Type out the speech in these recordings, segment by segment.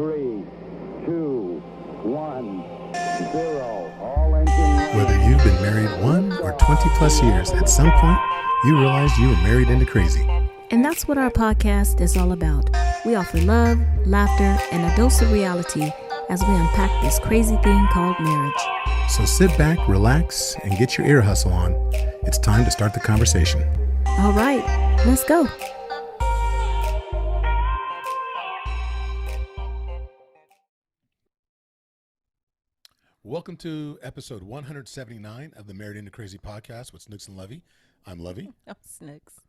3, 2, 1, 0. All engine running. Whether you've been married 1 or 20 plus years, at some point, you realized you were married into crazy. And that's what our podcast is all about. We offer love, laughter, and a dose of reality as we unpack this crazy thing called marriage. So sit back, relax, and get your ear hustle on. It's time to start the conversation. All right, let's go. Welcome to episode 179 of the Married into Crazy podcast with Snooks and Lovey. I'm Lovey. Oh, Snooks.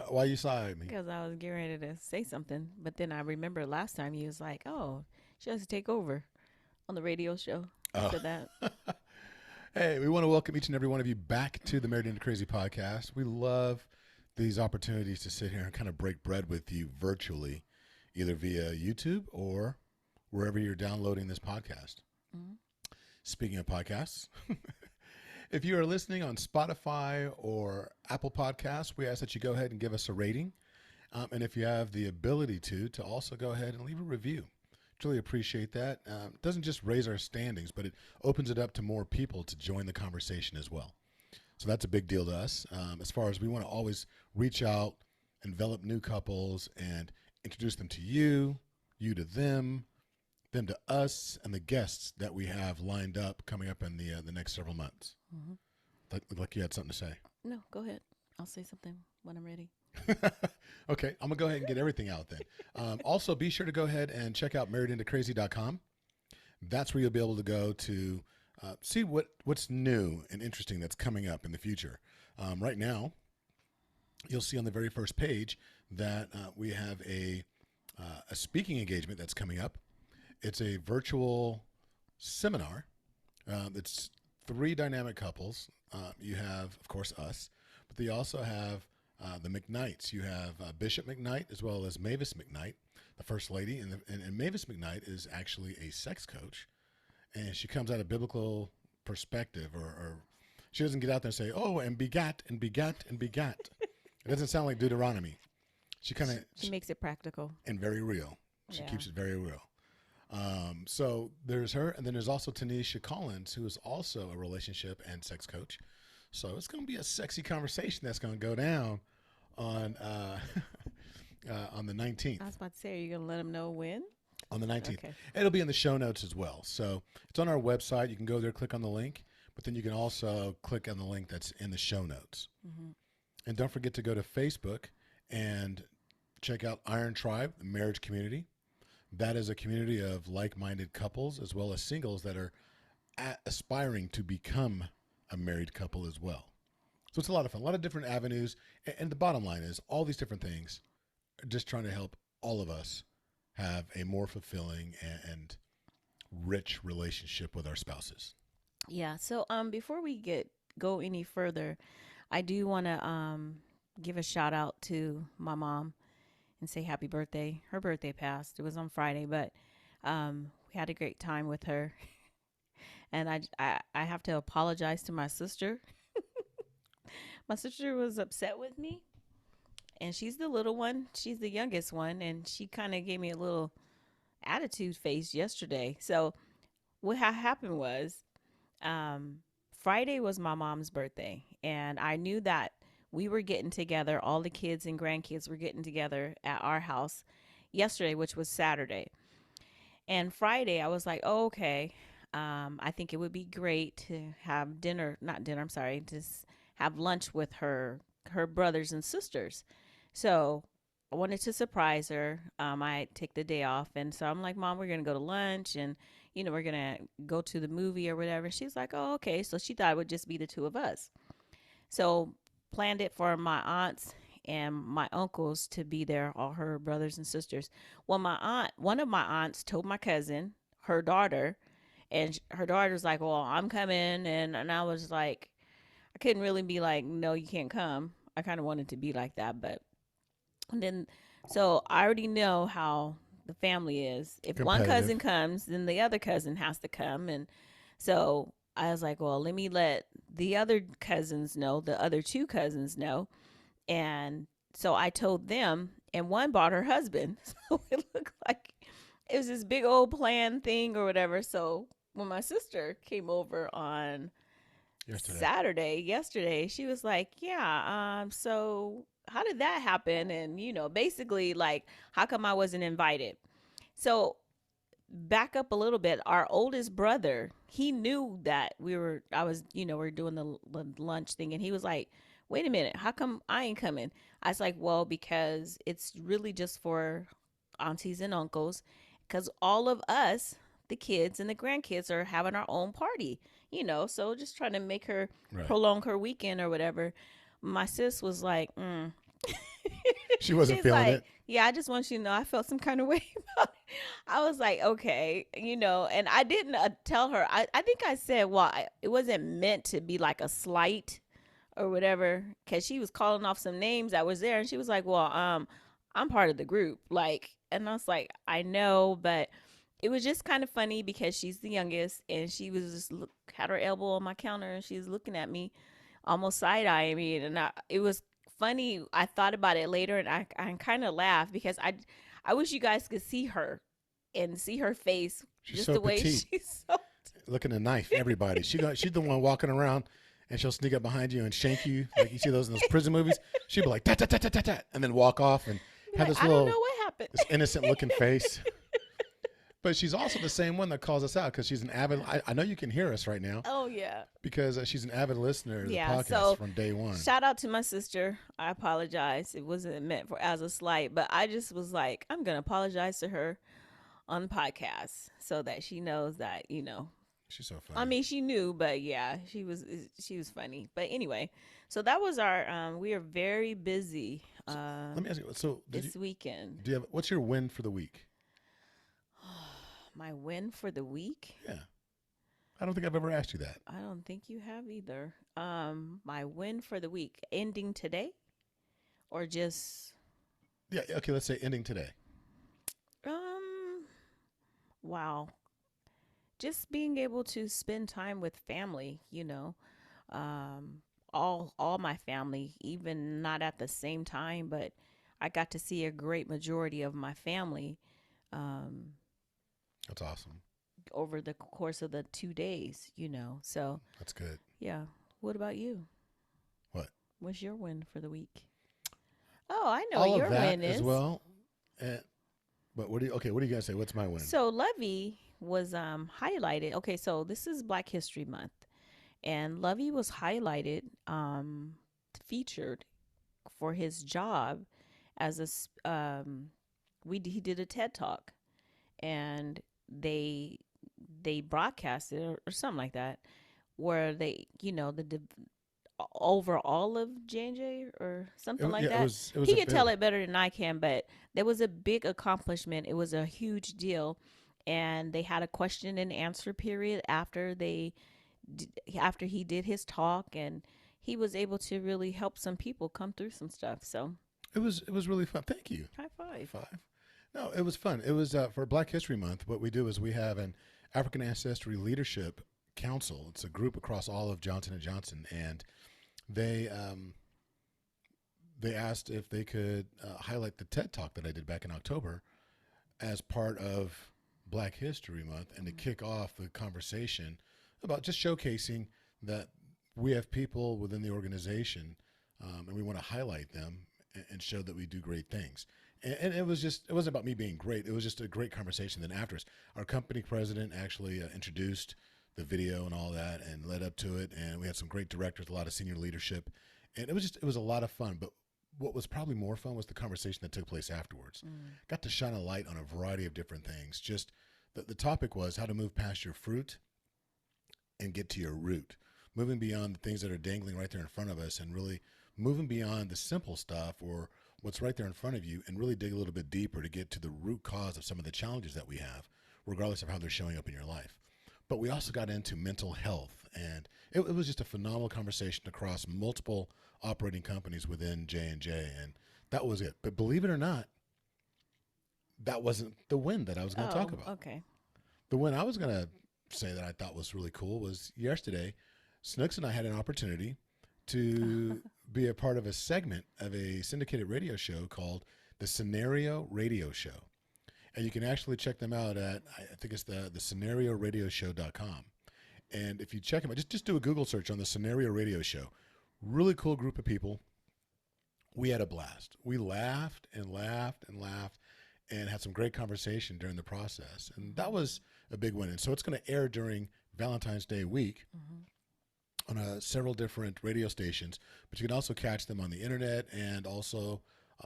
Why you side me? Because I was getting ready to say something, but then I remember last time you was like, "Oh, she has to take over on the radio show." After that. Hey, we want to welcome each and every one of you back to the Married into Crazy podcast. We love these opportunities to sit here and kind of break bread with you virtually, either via YouTube or wherever you're downloading this podcast. Mm-hmm. Speaking of podcasts, if you are listening on Spotify or Apple Podcasts, we ask that you go ahead and give us a rating. And if you have the ability to also go ahead and leave a review. Truly appreciate that. It doesn't just raise our standings, but it opens it up to more people to join the conversation as well. So that's a big deal to us. As far as we want to always reach out, envelop new couples, and introduce them to you, you to them to us, and the guests that we have lined up coming up in the next several months. Mm-hmm. Looked like you had something to say. No, go ahead. I'll say something when I'm ready. Okay, I'm going to go ahead and get everything out then. Also, be sure to go ahead and check out marriedintocrazy.com. That's where you'll be able to go to see what's new and interesting that's coming up in the future. Right now, you'll see on the very first page that we have a speaking engagement that's coming up. It's a virtual seminar. It's 3 dynamic couples. You have, of course, us, but they also have the McKnights. You have Bishop McKnight as well as Mavis McKnight, the First Lady. And Mavis McKnight is actually a sex coach, and she comes at a biblical perspective, or she doesn't get out there and say, oh, and begat, and begat, and begat. It doesn't sound like Deuteronomy. She makes it practical. And very real. She keeps it very real. So there's her, and then there's also Tanisha Collins, who is also a relationship and sex coach. So it's going to be a sexy conversation that's going to go down on the 19th. I was about to say, are you going to let them know when? On the 19th. Okay. It'll be in the show notes as well. So it's on our website. You can go there, click on the link, but then you can also click on the link that's in the show notes. Mm-hmm. And don't forget to go to Facebook and check out Iron Tribe, the marriage community. That is a community of like-minded couples as well as singles that are aspiring to become a married couple as well. So it's a lot of fun, a lot of different avenues. And the bottom line is all these different things are just trying to help all of us have a more fulfilling and rich relationship with our spouses. Yeah. So before we go any further, I do want to give a shout out to my mom and say happy birthday. Her birthday passed. It was on Friday, but we had a great time with her. And I have to apologize to my sister. My sister was upset with me, and she's the little one. She's the youngest one, and she kind of gave me a little attitude face yesterday. So what happened was Friday was my mom's birthday, and I knew that we were getting together. All the kids and grandkids were getting together at our house yesterday, which was Saturday. And Friday, I was like, oh, okay. I think it would be great to have just have lunch with her brothers and sisters. So I wanted to surprise her. I take the day off. And so I'm like, Mom, we're going to go to lunch and, we're going to go to the movie or whatever. She's like, oh, okay. So she thought it would just be the two of us. So planned it for my aunts and my uncles to be there, all her brothers and sisters. Well, one of my aunts told my cousin, her daughter, and her daughter's like, well, I'm coming. And I was like, I couldn't really be like, no, you can't come. I kind of wanted to be like that. But then, so I already know how the family is. If one cousin comes, then the other cousin has to come. And so I was like, well, let me let the other cousins know, the other 2 cousins know. And so I told them, and one brought her husband. So it looked like it was this big old plan thing or whatever. So when my sister came over on yesterday, she was like, yeah, so how did that happen? And, basically, like, how come I wasn't invited? So back up a little bit. Our oldest brother, he knew that we were doing the lunch thing. And he was like, wait a minute, how come I ain't coming? I was like, well, because it's really just for aunties and uncles, because all of us, the kids and the grandkids, are having our own party, so just trying to make her prolong her weekend or whatever. My sis was like, She wasn't she's feeling like, it. yeah, I just want you to know I felt some kind of way about it. I was like, okay, and I didn't tell her. I think I said, well, it wasn't meant to be like a slight or whatever, because she was calling off some names that was there, and she was like, well, I'm part of the group, like, and I was like, I know, but it was just kind of funny because she's the youngest, and she was just had her elbow on my counter, and she was looking at me, almost side eyeing me, and it was funny. I thought about it later, and I kind of laughed because I wish you guys could see her and see her face, She's just so the way petite. she's so. Looking to knife everybody. She's the one walking around, and she'll sneak up behind you and shank you, like you see those in those prison movies. She'd be like, tat, tat, tat, tat, tat, tat, and then walk off and have this I don't little, know what happened. this innocent looking face. But she's also the same one that calls us out because she's an avid. I know you can hear us right now Oh yeah. because she's an avid listener to the Yeah, podcast so from day one. Shout out to my sister. I apologize. It wasn't meant for as a slight, but I just was like, I'm gonna apologize to her on the podcast so that she knows that, She's so funny. I mean, she knew, but yeah, she was funny. But anyway, so that was our we are very busy Let me ask you. So, this weekend. do you have what's your win for the week? My win for the week? Yeah, I don't think I've ever asked you that. I don't think you have either. My win for the week ending today, or just Yeah. Okay. Let's say ending today. wow, just being able to spend time with family, all my family, even not at the same time, but I got to see a great majority of my family That's awesome. over the course of the 2 days, so That's good. yeah. What about you? What? What's your win for the week? Oh, I know All what your of that win is. as well. But what are you gonna say? What's my win? So Lovey was highlighted. Okay, so this is Black History Month, and Lovey was highlighted, featured for his job as he did a TED Talk, and they broadcasted or something like that, where they over all of J&J or something like that. It was He can tell it better than I can, but there was a big accomplishment. It was a huge deal, and they had a question and answer period after after he did his talk, and he was able to really help some people come through some stuff. So it was really fun. Thank you. high five. No, it was fun. It was for Black History Month. What we do is we have an African Ancestry Leadership Council. It's a group across all of Johnson & Johnson, and they asked if they could highlight the TED Talk that I did back in October as part of Black History Month, and to kick off the conversation about just showcasing that we have people within the organization, and we want to highlight them and show that we do great things. And it wasn't about me being great. It was just a great conversation. Then afterwards, our company president actually introduced the video and all that and led up to it. And we had some great directors, a lot of senior leadership. And it was a lot of fun. But what was probably more fun was the conversation that took place afterwards. Got to shine a light on a variety of different things. Just the topic was how to move past your fruit and get to your root, moving beyond the things that are dangling right there in front of us and really moving beyond the simple stuff or what's right there in front of you and really dig a little bit deeper to get to the root cause of some of the challenges that we have, regardless of how they're showing up in your life. But we also got into mental health, and it was just a phenomenal conversation across multiple operating companies within J&J, and that was it. But believe it or not, that wasn't the win that I was going to talk about. Okay. The win I was going to say that I thought was really cool was yesterday, Snooks and I had an opportunity to be a part of a segment of a syndicated radio show called the Scenario Radio Show. And you can actually check them out at, I think it's the scenarioradioshow.com. And if you check them out, just do a Google search on the Scenario Radio Show. Really cool group of people. We had a blast. We laughed and laughed and laughed and had some great conversation during the process. And that was a big win. And so it's going to air during Valentine's Day week on several different radio stations. But you can also catch them on the internet, and also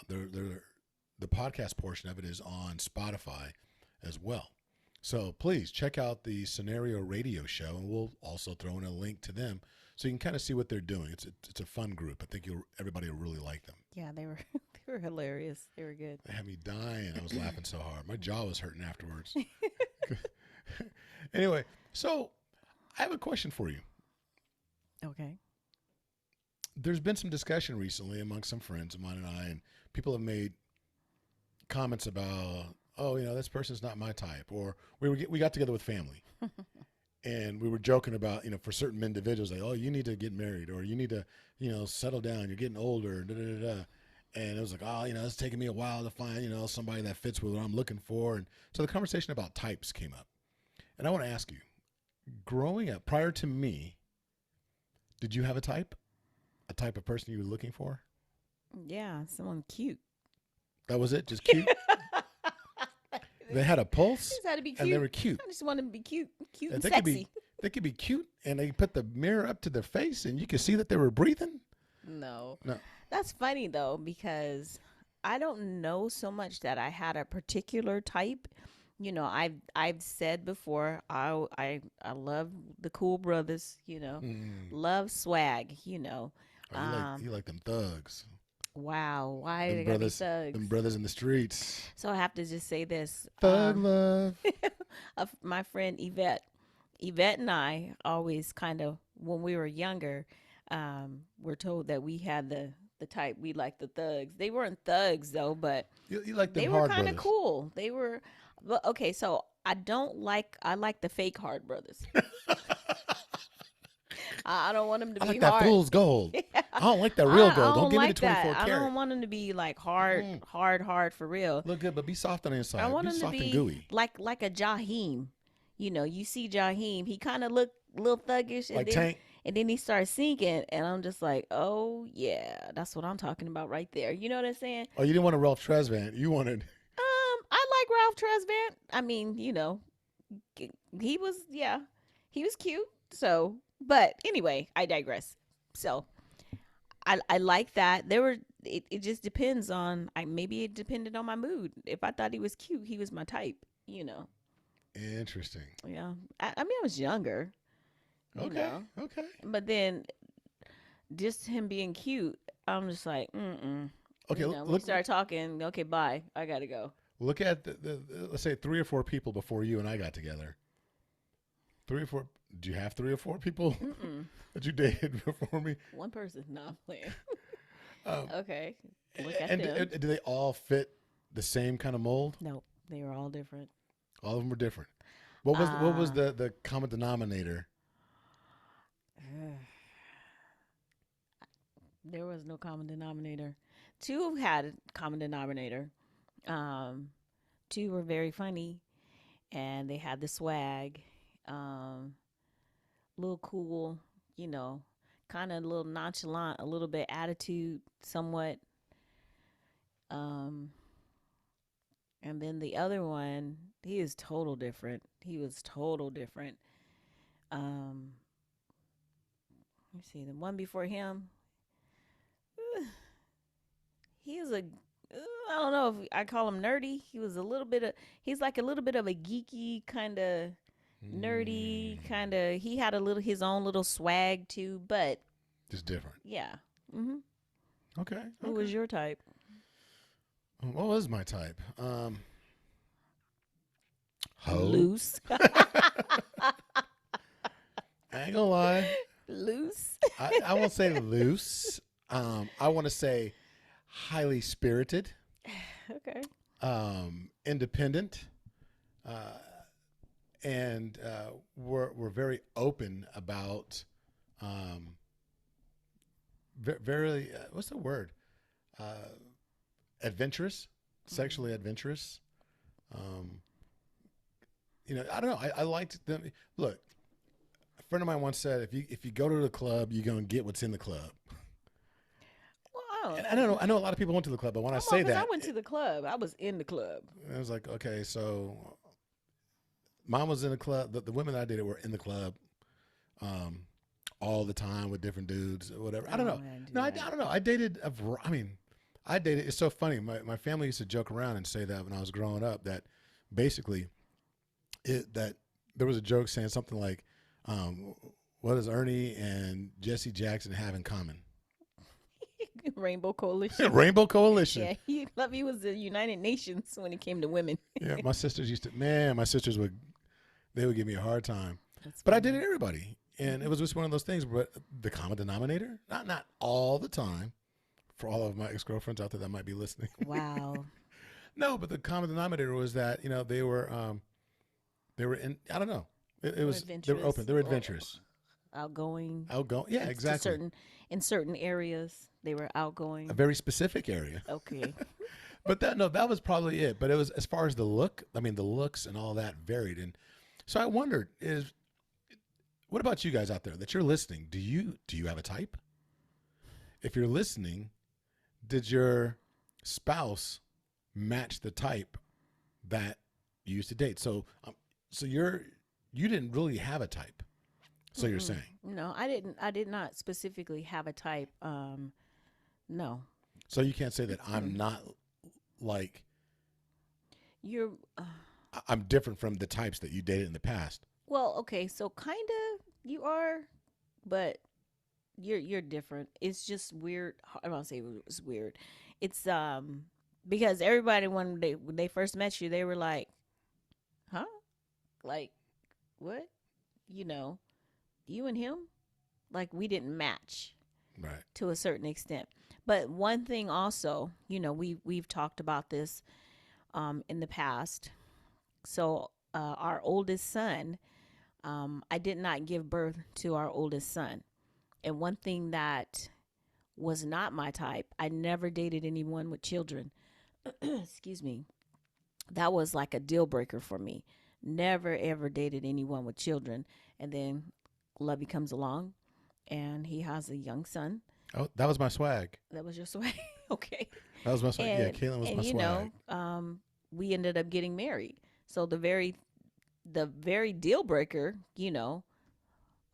the podcast portion of it is on Spotify as well. So please check out the Scenario Radio Show, and we'll also throw in a link to them so you can kind of see what they're doing. It's a fun group. I think everybody will really like them. Yeah, they were they were hilarious. They were good. They had me dying. I was laughing so hard. My jaw was hurting afterwards. Anyway, so I have a question for you. Okay. There's been some discussion recently among some friends of mine and I, and people have made comments about, oh, this person's not my type, or we got together with family, and we were joking about, for certain individuals, like, oh, you need to get married, or you need to, settle down. You're getting older, da da da da. And it was like, oh, it's taking me a while to find, somebody that fits with what I'm looking for. And so the conversation about types came up, and I want to ask you, growing up, prior to me, did you have a type of person you were looking for? Yeah, someone cute. That was it? Just cute? They had a pulse, Just had to be cute. and they were cute. I just wanted to be cute and They sexy. They could be cute, and they put the mirror up to their face, and you could see that they were breathing. No. No. That's funny though, because I don't know so much that I had a particular type. I've said before, I love the cool brothers, love swag, Oh, you like them thugs. Wow, why Them they gotta be brothers, thugs? them brothers in the streets. So I have to just say this. Thug love. My friend Yvette and I always kind of, when we were younger, were told that we had the type, we liked the thugs. They weren't thugs though, but You like them they were hard kind of brothers. cool. They were, but okay, so I like the fake hard brothers. I don't want them to I be like that hard. fool's gold. I don't like that real gold. Don't give me the 24 that. I karat. don't want them to be like hard for real. Look good, but be soft on the inside. I want be him to soft and be gooey. like a Jaheim. You see Jaheim, he kind of looked a little thuggish, Like Tank. and then he starts singing, and I'm just like, oh yeah, that's what I'm talking about right there. You know what I'm saying? Oh, you didn't want a Ralph Tresvant. You wanted. I like Ralph Tresvant. I mean, he was cute. So, but anyway, I digress. So, I like that. It just depends on. Maybe it depended on my mood. If I thought he was cute, he was my type. Interesting. Yeah. I mean, I was younger. Okay. Okay. But then, just him being cute, I'm just like, Okay. we start talking. Okay, bye. I gotta go. Look at the let's say 3 or 4 people before you and I got together. 3 or 4. Do you have 3 or 4 people that you dated before me? One person. No, I'm playing. Okay. Look at And them. do they all fit the same kind of mold? No, they were all different. All of them were different. What was the common denominator? There was no common denominator. 2 had a common denominator. 2 were very funny, and they had the swag. Little cool, kind of a little nonchalant, a little bit attitude, somewhat. And then the other one, he is total different. He was total different. Let me see, the one before him, he was I don't know if I call him nerdy. He's like a little bit of a geeky kind of nerdy kind of. He had his own little swag too, but Just different. yeah. Okay. Who was your type? What was my type? Hoe. Loose. I ain't gonna lie. Loose. I won't say loose. I want to say highly spirited, Okay. independent, and we're very open about very what's the word? Adventurous, sexually adventurous. You know, I don't know. I liked them. Look, a friend of mine once said, if you go to the club, you're gonna get what's in the club. Wow. And I don't know. I know a lot of people went to the club, but when I say that, I went to the club. I was in the club. I was like, okay, so mom was in the club. The women that I dated were in the club, all the time with different dudes or whatever. I don't know. I don't know. I dated. I dated. It's so funny. My family used to joke around and say that when I was growing up, that basically, that there was a joke saying something like, "What does Ernie and Jesse Jackson have in common?" Rainbow Coalition. Rainbow Coalition. Yeah, Lovey was the United Nations when it came to women. Yeah, my sisters would give me a hard time. That's But I funny. dated everybody. And it was just one of those things, but the common denominator, not all the time, for all of my ex-girlfriends out there that might be listening. Wow. No, but the common denominator was that, you know, they were in, I don't know. They were open. They were adventurous. Outgoing. Yeah, exactly. In certain areas, they were outgoing. A very specific area. Okay. But that was probably it. But it was, as far as the looks and all that varied. And so I wondered, what about you guys out there that you're listening? Do you have a type? If you're listening, did your spouse match the type that you used to date? So you didn't really have a type. So you're saying? No, I didn't. I did not specifically have a type. No. So you can't say that I'm not like You're. I'm different from the types that you dated in the past. Well, okay, so kind of you are, but you're different. It's just weird. I don't say it's weird. It's because everybody when they first met you, they were like, "Huh? Like what? You know, you and him? Like we didn't match." Right. To a certain extent. But one thing also, you know, we've talked about this in the past. So our oldest son, I did not give birth to our oldest son. And one thing that was not my type, I never dated anyone with children. Excuse me. That was like a deal breaker for me. Never, ever dated anyone with children. And then Lovey comes along and he has a young son. Oh, that was my swag. That was your swag? Okay. That was my swag. Yeah, Caitlin was my you swag. know, we ended up getting married. So the very deal breaker, you know,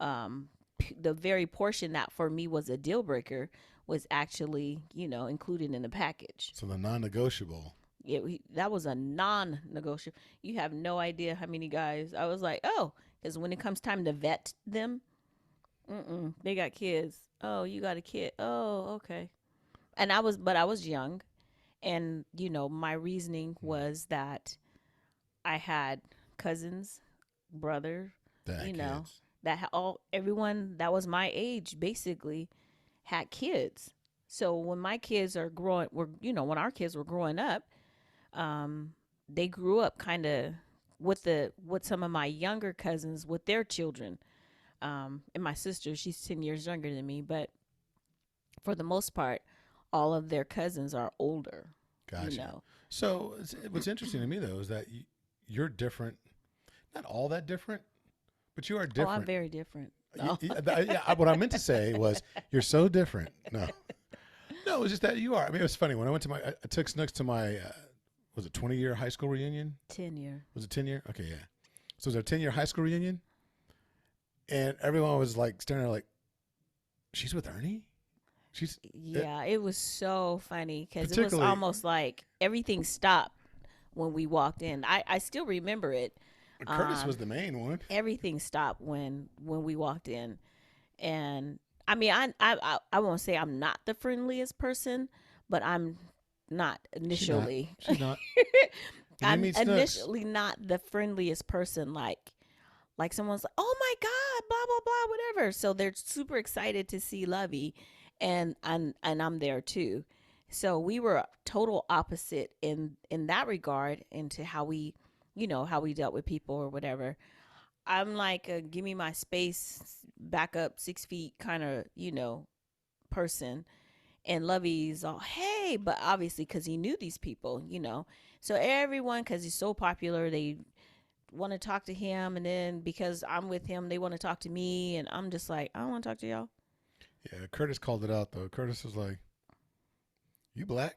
the very portion that for me was a deal breaker was actually, you know, included in the package. So the non-negotiable. Yeah, that was a non-negotiable. You have no idea how many guys. I was like, oh, because when it comes time to vet them, they got kids. Oh, you got a kid. Oh, okay. And I was young, and you know, my reasoning was that I had cousins, brother, That you know, kids. everyone that was my age basically had kids. So when my kids when our kids were growing up, they grew up kind of with some of my younger cousins with their children. And my sister, she's 10 years younger than me, but for the most part, all of their cousins are older. Gotcha. You know. So what's interesting to me though is that you're different, not all that different, but you are different. Oh, I'm very different. No. What I meant to say was you're so different. No, it's just that you are. I mean, it was funny when I took Snooks to my, was it 20-year high school reunion? 10-year. Was it 10-year? Okay, yeah. So it was our 10-year high school reunion, and everyone was like staring at her like, she's with Ernie? It was so funny because it was almost like everything stopped when we walked in. I still remember it. Curtis was the main one. Everything stopped when we walked in, and I mean, I won't say I'm not the friendliest person, but I'm not initially. She's not. I'm initially not the friendliest person. Like someone's like, "Oh my God, blah blah blah, whatever." So they're super excited to see Lovey, and I'm there too. So we were total opposite in that regard into how we dealt with people or whatever. I'm like a give me my space, back up 6 feet kind of, person. And Lovey's all, hey, but obviously because he knew these people, So everyone, because he's so popular, they want to talk to him, and then because I'm with him, they want to talk to me, and I'm just like, I don't want to talk to y'all. Yeah, Curtis called it out though. Curtis was like, "You black?"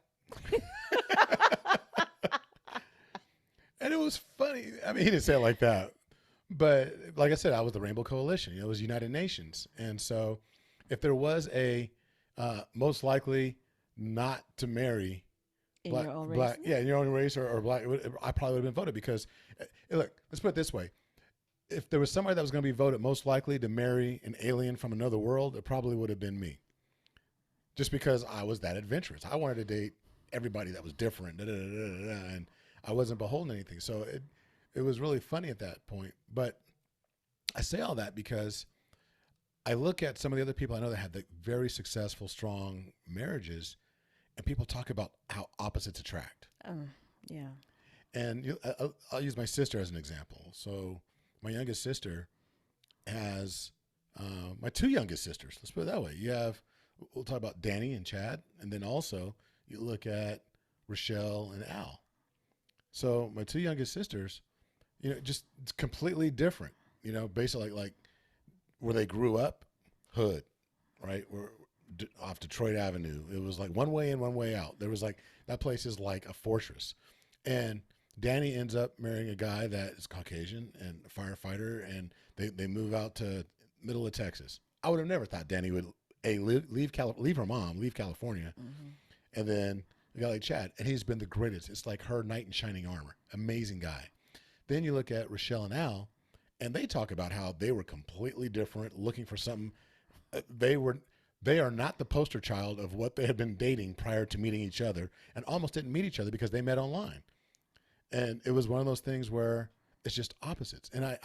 And it was funny. I mean, he didn't say it like that, but like I said, I was the Rainbow Coalition. You know, it was United Nations, and so if there was a most likely not to marry In black, your own race. black, yeah, in your own race or black, I probably would have been voted because, look, let's put it this way: if there was somebody that was going to be voted most likely to marry an alien from another world, it probably would have been me. Just because I was that adventurous, I wanted to date everybody that was different, and I wasn't beholden to anything. So it was really funny at that point. But I say all that because I look at some of the other people I know that had the very successful, strong marriages, and people talk about how opposites attract. Yeah. And I'll use my sister as an example. So my youngest sister has my two youngest sisters. Let's put it that way. You have, we'll talk about Danny and Chad, and then also you look at Rochelle and Al. So my two youngest sisters, you know, just it's completely different. You know, basically like where they grew up, hood, right? We're off Detroit Avenue. It was like one way in, one way out. There was like, that place is like a fortress. And Danny ends up marrying a guy that is Caucasian and a firefighter, and they move out to middle of Texas. I would have never thought Danny would leave her mom, leave California, and then a guy like Chad, and he's been the greatest. It's like her knight in shining armor. Amazing guy. Then you look at Rochelle and Al, and they talk about how they were completely different, looking for something. They are not the poster child of what they had been dating prior to meeting each other, and almost didn't meet each other because they met online. And it was one of those things where it's just opposites. And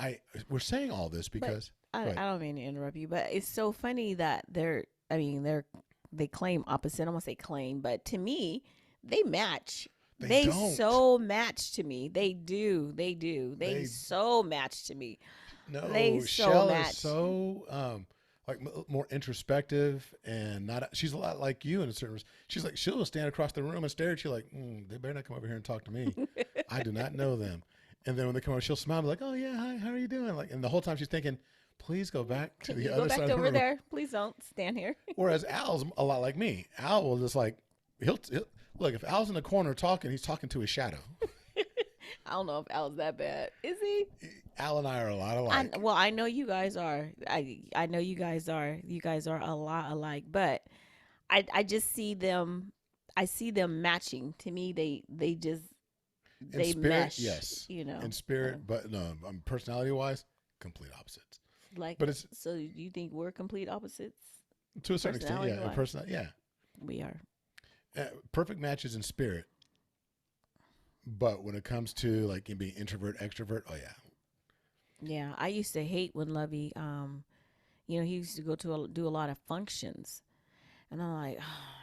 we're saying all this because I don't mean to interrupt you, but it's so funny that they claim opposite. I don't want to say claim, but to me, they match. They don't. so match to me. They do. They so match to me. No, They so Shell match. is so like more introspective, and not. She's a lot like you in a certain. She's like, she'll stand across the room and stare at you like, they better not come over here and talk to me. I do not know them. And then when they come over, she'll smile and be like, oh yeah, hi, how are you doing? Like, and the whole time she's thinking, please go back to the other side of the room. Go back over there. Please don't stand here. Whereas Al's a lot like me. Al will just like he'll look, if Al's in the corner talking, he's talking to his shadow. I don't know if Al's that bad. Is he? Al and I are a lot alike. I know you guys are. I know you guys are. You guys are a lot alike. But I just see them. I see them matching. To me, they just In spirit, mesh. yes. You know. In spirit, but no, personality wise, complete opposites. Like, but it's so you think we're complete opposites? to a certain extent, yeah. Yeah, we are. Perfect matches in spirit. But when it comes to like being introvert, extrovert, oh yeah. Yeah, I used to hate when Lovey, he used to go to do a lot of functions, and I'm like,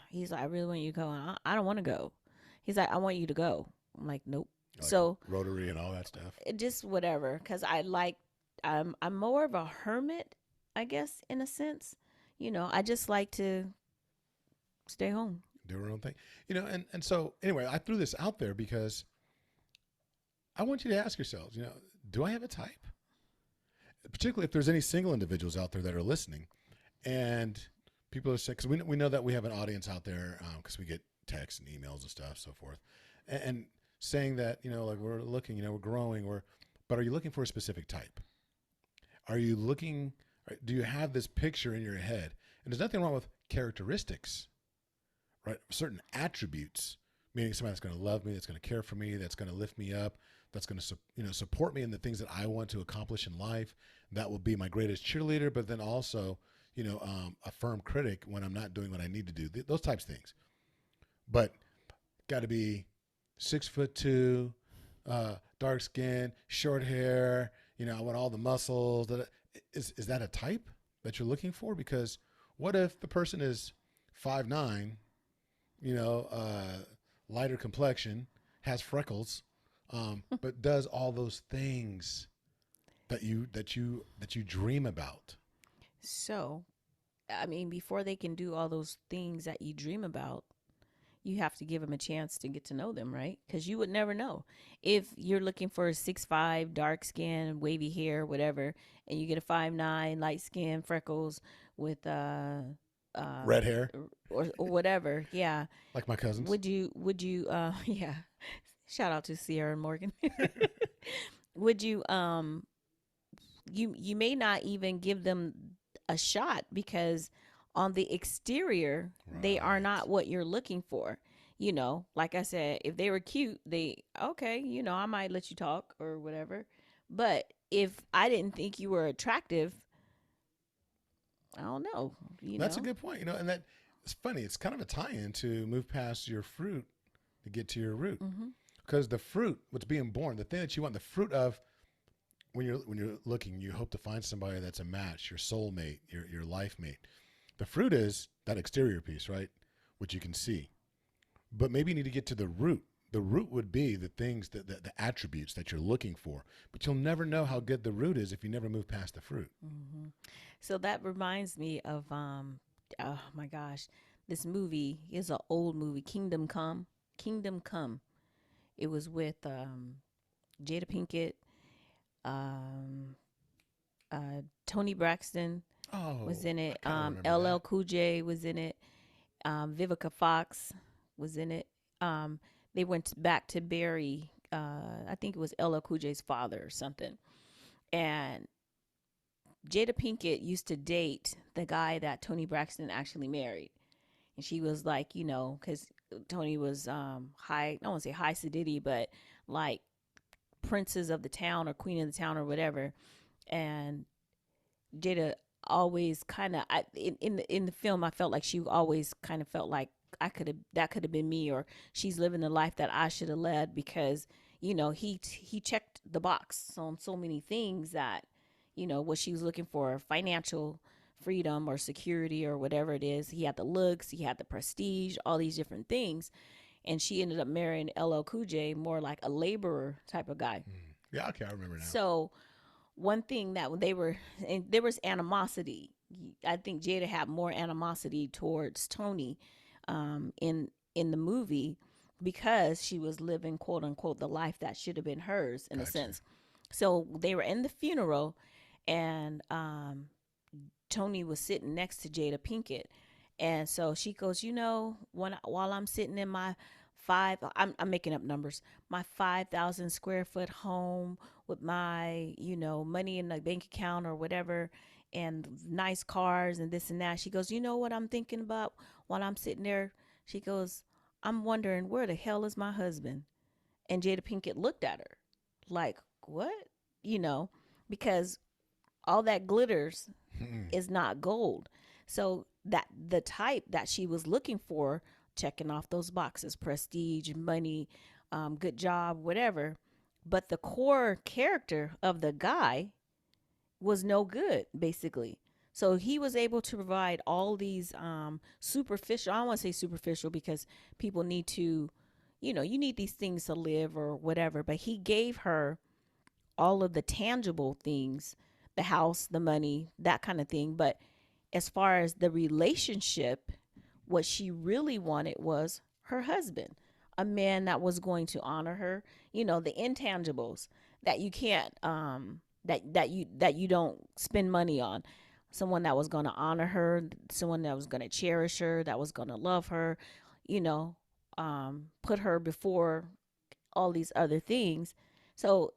he's like, I really want you to go, and I don't want to go. He's like, I want you to go. I'm like, nope. Like so Rotary and all that stuff. Just whatever, because I'm more of a hermit, I guess, in a sense. You know, I just like to stay home. Do her own thing. You know, and so anyway, I threw this out there because I want you to ask yourselves, you know, do I have a type? Particularly if there's any single individuals out there that are listening, and people are saying, because we know that we have an audience out there because we get texts and emails and stuff, so forth, and saying that, you know, like we're looking, you know, we're growing, but are you looking for a specific type? Are you looking, do you have this picture in your head? And there's nothing wrong with characteristics, right? Certain attributes, meaning somebody that's going to love me, that's going to care for me, that's going to lift me up, that's going to, you know, support me in the things that I want to accomplish in life. That will be my greatest cheerleader, but then also, you know, a firm critic when I'm not doing what I need to do. Those types of things. But got to be 6'2", dark skin, short hair. You know, I want all the muscles. Is that a type that you're looking for? Because what if the person is 5'9", you know, lighter complexion, has freckles, but does all those things that you dream about? So, I mean, before they can do all those things that you dream about, you have to give them a chance to get to know them, right? Because you would never know. If you're looking for a 6'5", dark skin, wavy hair, whatever, and you get a 5'9", light skin, freckles with Red hair, or whatever, yeah. like my cousins. Would you yeah. Shout out to Sierra and Morgan. Would you you may not even give them a shot because on the exterior they are Right. not what you're looking for. You know, like I said, if they were cute, they okay, you know, I might let you talk or whatever. But if I didn't think you were attractive, I don't know, That's a good point. And that it's funny. It's kind of a tie-in to move past your fruit to get to your root. Because the fruit, what's being born, the thing that you want, the fruit of when you're looking, you hope to find somebody that's a match, your soulmate, your life mate. The fruit is that exterior piece, right? Which you can see. But maybe you need to get to the root. The root would be the things the attributes that you're looking for. But you'll never know how good the root is if you never move past the fruit. So that reminds me of oh my gosh, this movie is an old movie, Kingdom Come. Kingdom Come. It was with Jada Pinkett, um, Tony Braxton Oh, was in it. I kinda remember LL that. Cool J was in it. Vivica Fox was in it. They went back to bury, I think it was LL Cool J's father or something. And Jada Pinkett used to date the guy that Tony Braxton actually married. And she was like, you know, because Tony was high, I don't want to say high sedity, but like princess of the town or queen of the town or whatever. And Jada always kind of, in the film, I felt like she always kind of felt like that could have been me, or she's living the life that I should have led because, you know, he checked the box on so many things that, you know, what she was looking for, financial freedom or security or whatever it is. He had the looks, he had the prestige, all these different things. And she ended up marrying LL Cool J, more like a laborer type of guy. Yeah, okay, I remember now. So one thing that when they were, and there was animosity. I think Jada had more animosity towards Tony in the movie because she was living, quote unquote, the life that should have been hers in a Gotcha. sense. So they were in the funeral, and Tony was sitting next to Jada Pinkett. And so she goes, you know, while I'm sitting in my I'm making up numbers, my 5,000 square foot home with my, you know, money in the bank account or whatever, and nice cars and this and that. She goes, you know what I'm thinking about while I'm sitting there? She goes, I'm wondering where the hell is my husband? And Jada Pinkett looked at her like, what? You know, because all that glitters is not gold. So that the type that she was looking for, checking off those boxes, prestige, money, good job, whatever. But the core character of the guy was no good, basically. So he was able to provide all these superficial, I don't want to say superficial because people need to, you know, you need these things to live or whatever. But he gave her all of the tangible things, the house, the money, that kind of thing. But as far as the relationship, what she really wanted was her husband, a man that was going to honor her, you know, the intangibles that you can't that you don't spend money on. Someone that was going to honor her, someone that was going to cherish her, that was going to love her, you know, put her before all these other things. So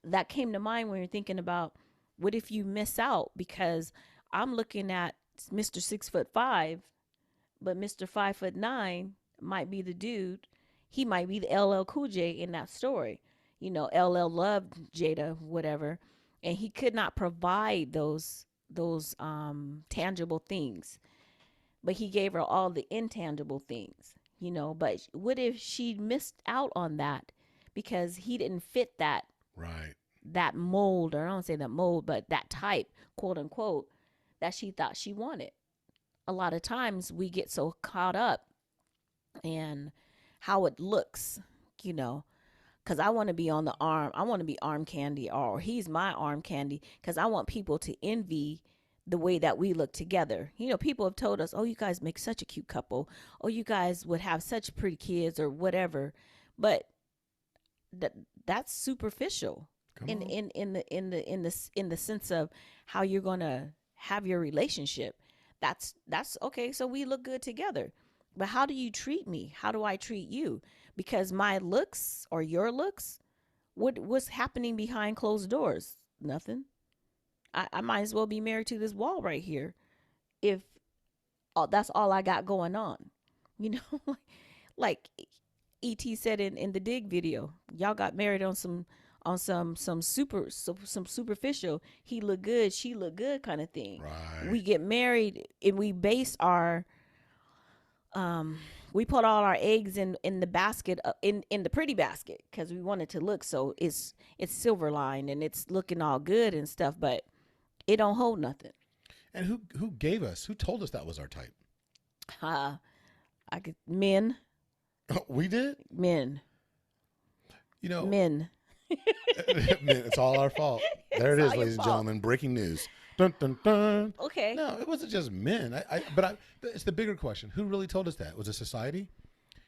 that came to mind when you're thinking about what if you miss out, because I'm looking at Mr. 6'5", but Mr. 5'9" might be the dude. He might be the LL Cool J in that story. You know, LL loved Jada, whatever, and he could not provide those tangible things, but he gave her all the intangible things. You know, but what if she missed out on that because he didn't fit Right. that mold, or I don't say that mold, but that type, quote unquote, that she thought she wanted. A lot of times we get so caught up in how it looks, you know, because I want to be on the arm. I want to be arm candy, or he's my arm candy, because I want people to envy the way that we look together. You know, people have told us, "Oh, you guys make such a cute couple. Oh, you guys would have such pretty kids or whatever." But that's superficial Come in on. in the sense of how you're going to have your relationship. That's okay, so we look good together. But how do you treat me? How do I treat you? Because my looks or your looks, what's happening behind closed doors? Nothing. I might as well be married to this wall right here if that's all I got going on. You know, like Et said in the dig video, y'all got married on some superficial, he look good, she look good kind of thing. Right. We get married and we base our we put all our eggs in the basket, in the pretty basket, because we want it to look so it's silver lined and it's looking all good and stuff, but it don't hold nothing. And who told us that was our type? I could men. We did? Men. You know, Men. it's all our fault. There it It's is, all your ladies and fault. gentlemen. Breaking news. Dun, dun, dun. Okay. No, it wasn't just men. It's the bigger question. Who really told us that? Was it society?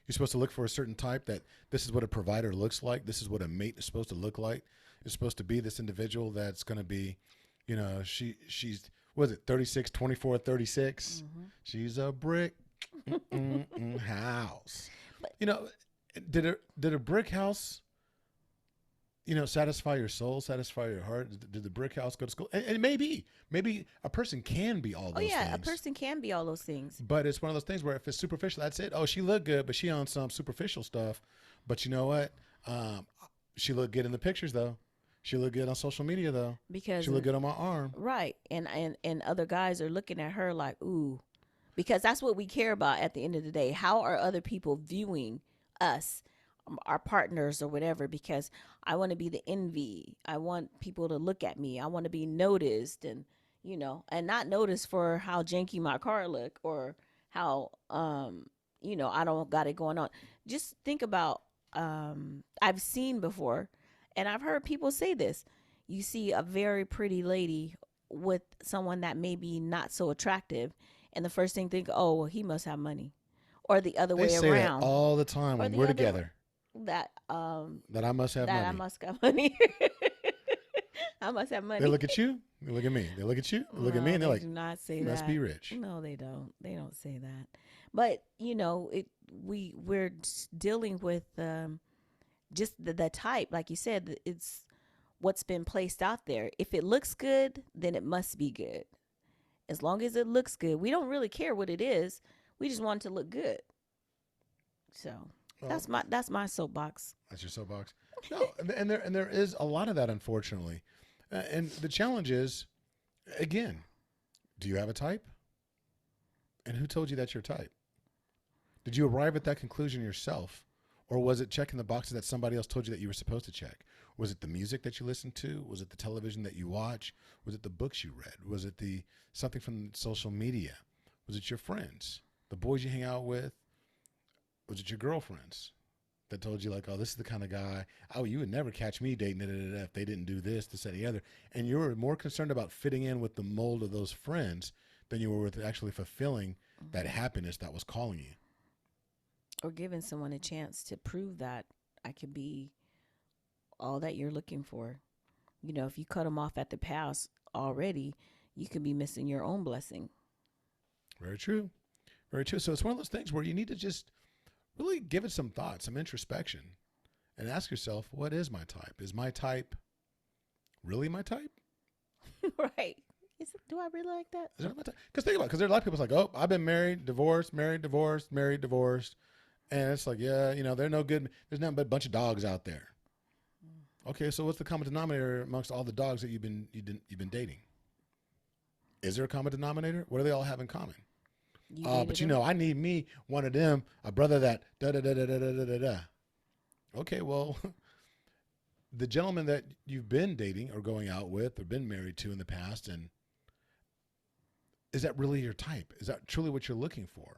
You're supposed to look for a certain type, that this is what a provider looks like. This is what a mate is supposed to look like. It's supposed to be this individual that's going to be, you know, she's, what is it, 36, 24, 36? Mm-hmm. She's a brick house. You know, did a brick house, you know, satisfy your soul, satisfy your heart? Did the brick house go to school? And maybe a person can be all those Yeah, things. a person can be all those things. But it's one of those things where if it's superficial, that's it. Oh, she looked good, but she on some superficial stuff. But you know what? She looked good in the pictures, though. She looked good on social media, though. Because She looked good on my arm. right, and other guys are looking at her like, ooh, because that's what we care about at the end of the day. How are other people viewing us, our partners or whatever? Because I want to be the envy. I want people to look at me. I want to be noticed, and you know, and not noticed for how janky my car look or how you know, I don't got it going on. Just think about I've seen before, and I've heard people say this. You see a very pretty lady with someone that may be not so attractive, and the first thing think, oh, well, he must have money, or the other They way say around. that all the time Or when the we're other- together. That That I must have that money. I must got money. I must have money. They look at you. They look at me. They look at you. They look at me, and they're they like, do not say "You that. must be rich." No, they don't. They don't say that. But you know, we're dealing with just the type, like you said. It's what's been placed out there. If it looks good, then it must be good. As long as it looks good, we don't really care what it is. We just want it to look good. So Well, that's my soapbox. That's your soapbox. No, and there is a lot of that, unfortunately. And the challenge is, again, do you have a type? And who told you that's your type? Did you arrive at that conclusion yourself? Or was it checking the boxes that somebody else told you that you were supposed to check? Was it the music that you listened to? Was it the television that you watch? Was it the books you read? Was it something from social media? Was it your friends? The boys you hang out with? Was it your girlfriends that told you, like, oh, this is the kind of guy, oh, you would never catch me dating if they didn't do this, this, and the other. And you were more concerned about fitting in with the mold of those friends than you were with actually fulfilling that happiness that was calling you. Or giving someone a chance to prove that I could be all that you're looking for. You know, if you cut them off at the pass already, you could be missing your own blessing. Very true. Very true. So it's one of those things where you need to just really give it some thought, some introspection, and ask yourself, what is my type? Is my type really my type? Right. Do I really like that? Is that my type? Because think about it. Because there are a lot of people like, oh, I've been married, divorced, married, divorced, married, divorced. And it's like, yeah, you know, they're no good. There's nothing but a bunch of dogs out there. Okay, so what's the common denominator amongst all the dogs that you've been dating? Is there a common denominator? What do they all have in common? But you know, I need me one of them, a brother that da da da da da da da da. Okay, well, the gentleman that you've been dating or going out with or been married to in the past, and is that really your type? Is that truly what you're looking for?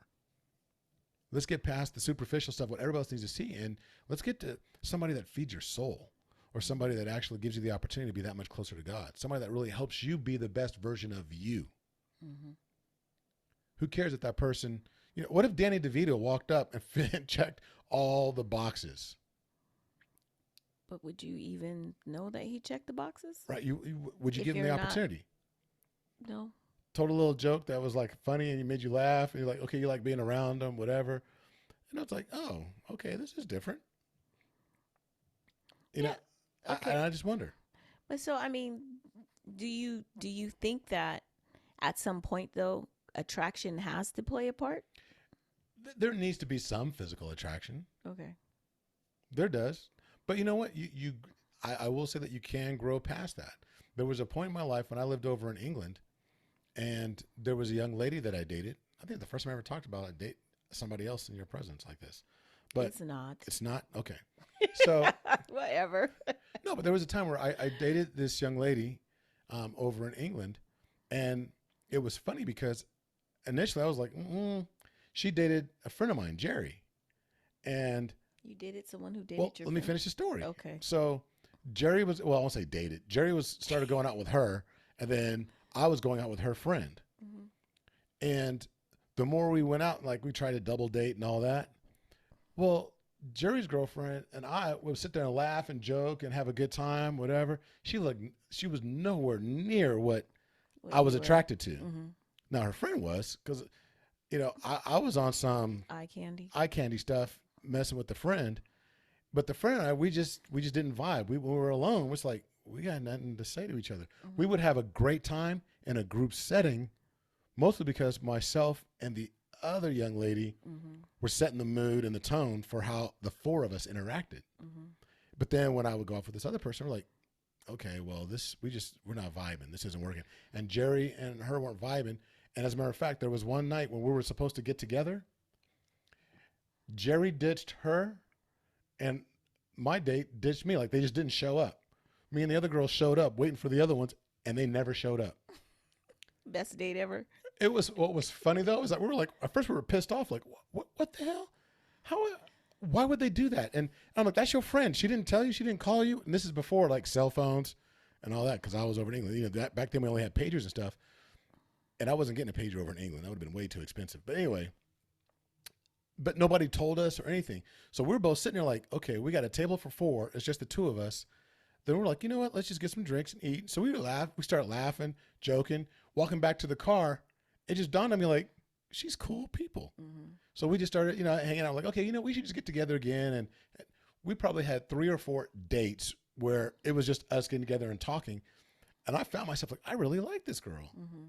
Let's get past the superficial stuff, what everybody else needs to see, and let's get to somebody that feeds your soul, or somebody that actually gives you the opportunity to be that much closer to God, somebody that really helps you be the best version of you. Mm-hmm. Who cares if that person, what if Danny DeVito walked up and checked all the boxes? But would you even know that he checked the boxes? Right. Would you If give him the you're not- opportunity? No. Told a little joke that was like funny and he made you laugh. And you're like, okay, you like being around him, whatever. And it's like, oh, okay, this is different. Yeah, okay. I just wonder. But so, I mean, do you think that at some point though, attraction has to play a part? There needs to be some physical attraction. Okay. There does. But you know what? I will say that you can grow past that. There was a point in my life when I lived over in England, and there was a young lady that I dated. I think the first time I ever talked about it, date somebody else in your presence like this. But it's not. It's not? Okay. So whatever. no, but there was a time where I dated this young lady over in England, and it was funny because initially I was like, she dated a friend of mine, Jerry. And you dated someone who dated well, your let me friend? finish the story. Okay. So Jerry was, well, I won't say dated. Jerry started going out with her, and then I was going out with her friend. Mm-hmm. And the more we went out, like we tried to double date and all that. Well, Jerry's girlfriend and I would sit there and laugh and joke and have a good time, whatever. She was nowhere near what I was attracted to. Mm-hmm. Now her friend was, because I was on some eye candy stuff, messing with the friend, but the friend and I, we just didn't vibe. When we were alone, it was like we got nothing to say to each other. Mm-hmm. We would have a great time in a group setting, mostly because myself and the other young lady were setting the mood and the tone for how the four of us interacted. Mm-hmm. But then when I would go off with this other person, we're like, okay, well, we're not vibing. This isn't working. And Jerry and her weren't vibing. And as a matter of fact, there was one night when we were supposed to get together. Jerry ditched her, and my date ditched me. Like, they just didn't show up. Me and the other girls showed up waiting for the other ones, and they never showed up. Best date ever. What was funny though is that we were like, at first we were pissed off, like, what the hell? Why would they do that? And I'm like, that's your friend. She didn't tell you, she didn't call you. And this is before like cell phones and all that, because I was over in England. Back then we only had pagers and stuff. And I wasn't getting a pager over in England. That would have been way too expensive. But anyway, but nobody told us or anything. So we were both sitting there like, okay, we got a table for 4. It's just the two of us. Then we're like, you know what? Let's just get some drinks and eat. So we start laughing, joking, walking back to the car. It just dawned on me like, she's cool people. Mm-hmm. So we just started, hanging out like, okay, we should just get together again. And we probably had 3 or 4 dates where it was just us getting together and talking. And I found myself like, I really like this girl. Mm-hmm.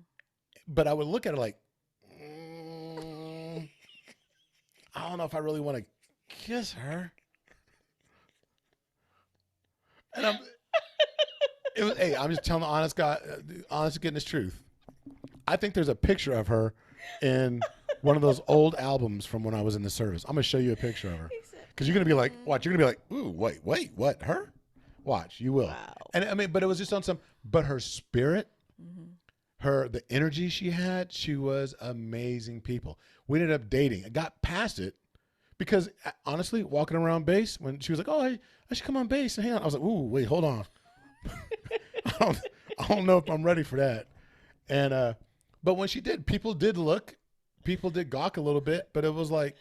But I would look at her like, I don't know if I really want to kiss her. And I'm just telling the honest goodness truth. I think there's a picture of her in one of those old albums from when I was in the service. I'm going to show you a picture of her. Because you're going to be like, watch, you're going to be like, ooh, wait, what, her? Watch, you will. Wow. And but it was just on but her spirit, the energy she had, she was amazing people. We ended up dating. I got past it because honestly, walking around base, when she was like, oh, I should come on base and hang out. I was like, ooh, wait, hold on. I don't know if I'm ready for that. And, but when she did, people did gawk a little bit, but it was like,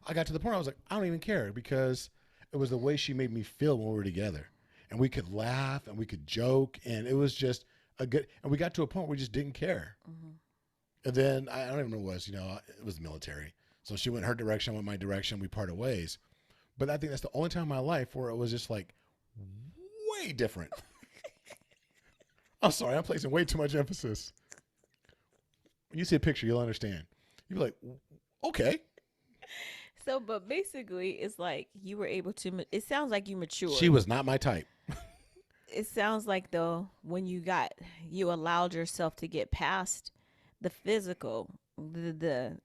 I got to the point I was like, I don't even care, because it was the way she made me feel when we were together, and we could laugh and we could joke, and it was just and we got to a point where we just didn't care. Mm-hmm. And then I don't even know what it was, it was the military. So she went her direction, I went my direction, we parted ways. But I think that's the only time in my life where it was just like way different. I'm sorry, I'm placing way too much emphasis. When you see a picture, you'll understand. You'll be like, okay. So, but basically, it's like you were able to, it sounds like you matured. She was not my type. It sounds like, though, when you allowed yourself to get past the physical,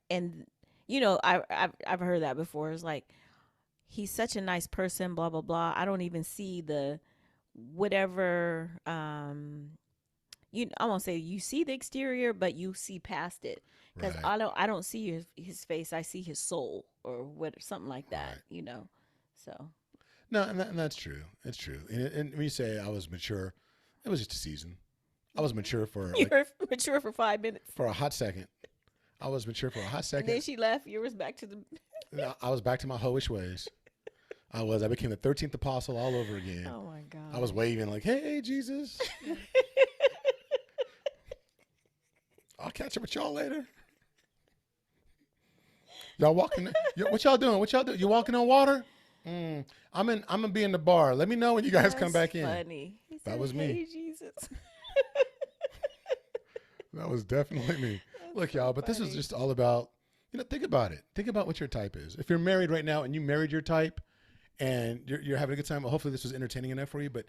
and, I've heard that before. It's like, he's such a nice person, blah, blah, blah. I don't even see the whatever, I won't say you see the exterior, but you see past it. Because right. I don't see his face. I see his soul or something like that, right. So. No, and that's true. It's true. And when you say I was mature, it was just a season. I was mature for You're mature for 5 minutes. For a hot second. I was mature for a hot And second. then she left. You was back to the. I was back to my hoish ways. I became the 13th apostle all over again. Oh my God. I was waving like, hey, Jesus. I'll catch up with y'all later. Y'all walking? What y'all doing? You walking on water? I'm gonna be in the bar. Let me know when you guys come back in. Funny. He That said, was me. Hey, Jesus. That was definitely me. Look, so y'all, but this is funny. just all about, think about it. Think about what your type is. If you're married right now and you married your type and you're having a good time, well, hopefully this was entertaining enough for you. But,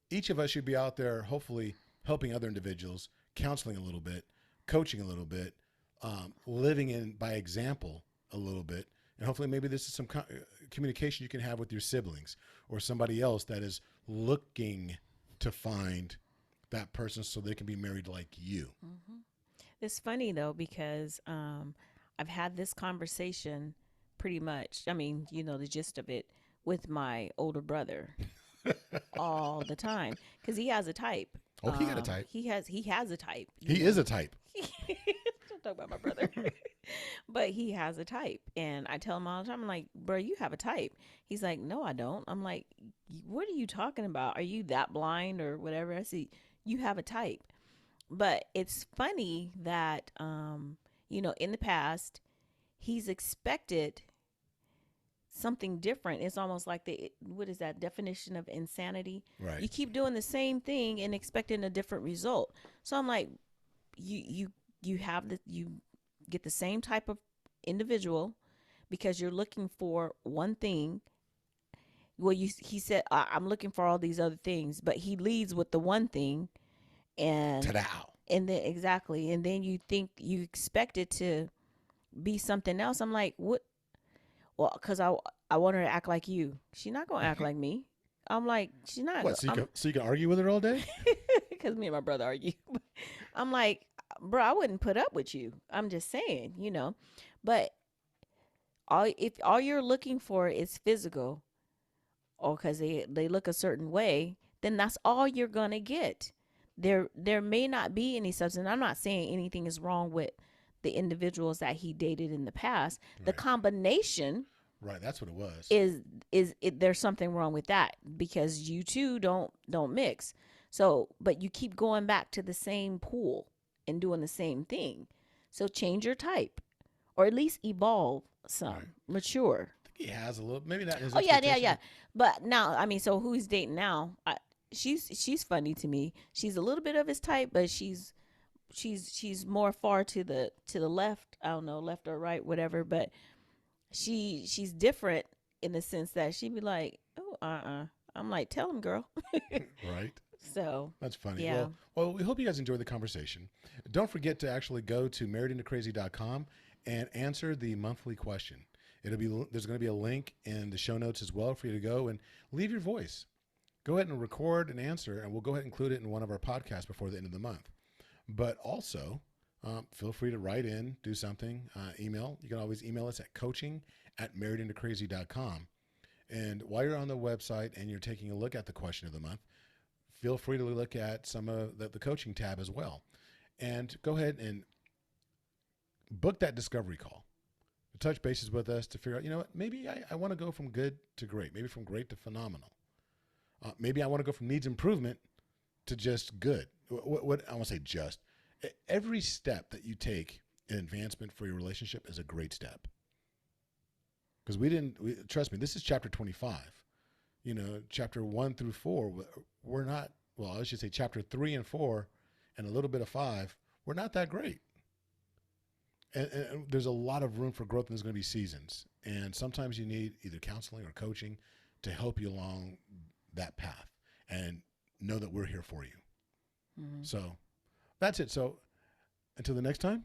each of us should be out there hopefully helping other individuals, counseling a little bit, coaching a little bit, living in by example a little bit. And hopefully maybe this is some communication you can have with your siblings or somebody else that is looking to find that person so they can be married like you. Mm-hmm. It's funny though, because I've had this conversation pretty much. I mean, the gist of it with my older brother all the time because he has a type. Oh, he got a type. He has a type. He is a type. Don't talk about my brother. But he has a type. And I tell him all the time, I'm like, bro, you have a type. He's like, no, I don't. I'm like, what are you talking about? Are you that blind or whatever? I see, you have a type. But it's funny that, in the past, he's expected something different. It's almost like what is that definition of insanity? Right. You keep doing the same thing and expecting a different result. So I'm like, you get the same type of individual because you're looking for one thing. Well, he said, I'm looking for all these other things, but he leads with the one thing. And then exactly. And then you think you expect it to be something else. I'm like, what? Well, because I want her to act like you. She's not going to act like me. I'm like, she's not. What? So you can argue with her all day? Because me and my brother argue. I'm like, bro, I wouldn't put up with you. I'm just saying, But if all you're looking for is physical, or because they look a certain way, then that's all you're gonna get. There may not be any substance. I'm not saying anything is wrong with the individuals that he dated in the past. Right. The combination, right? That's what it was. There's something wrong with that because you two don't mix. So, but you keep going back to the same pool and doing the same thing. So change your type, or at least evolve some, right. Mature. I think he has a little, maybe not his. Oh yeah. But now, I mean, so who he's dating now? She's funny to me. She's a little bit of his type, but she's more far to the left. I don't know, left or right, whatever. But she's different in the sense that she'd be like, oh, I'm like, tell him, girl. Right. So that's funny. Yeah. Well, we hope you guys enjoyed the conversation. Don't forget to actually go to marriedintocrazy.com and answer the monthly question. There's going to be a link in the show notes as well for you to go and leave your voice. Go ahead and record an answer, and we'll go ahead and include it in one of our podcasts before the end of the month. But also, feel free to write in, do something, email. You can always email us at coaching@marriedintocrazy.com. And while you're on the website and you're taking a look at the question of the month, feel free to look at some of the coaching tab as well. And go ahead and book that discovery call. Touch bases with us to figure out, what, maybe I want to go from good to great, maybe from great to phenomenal. Maybe I want to go from needs improvement to just good. What I want to say just. Every step that you take in advancement for your relationship is a great step. Because trust me, this is chapter 25. Chapter 1 through 4, we're not, well, I should say chapter 3 and 4 and a little bit of 5, we're not that great. And there's a lot of room for growth, and there's going to be seasons. And sometimes you need either counseling or coaching to help you along that path, and know that we're here for you. Mm-hmm. So that's it. So until the next time,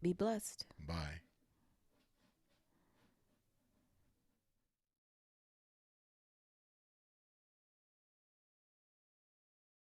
be blessed. Bye.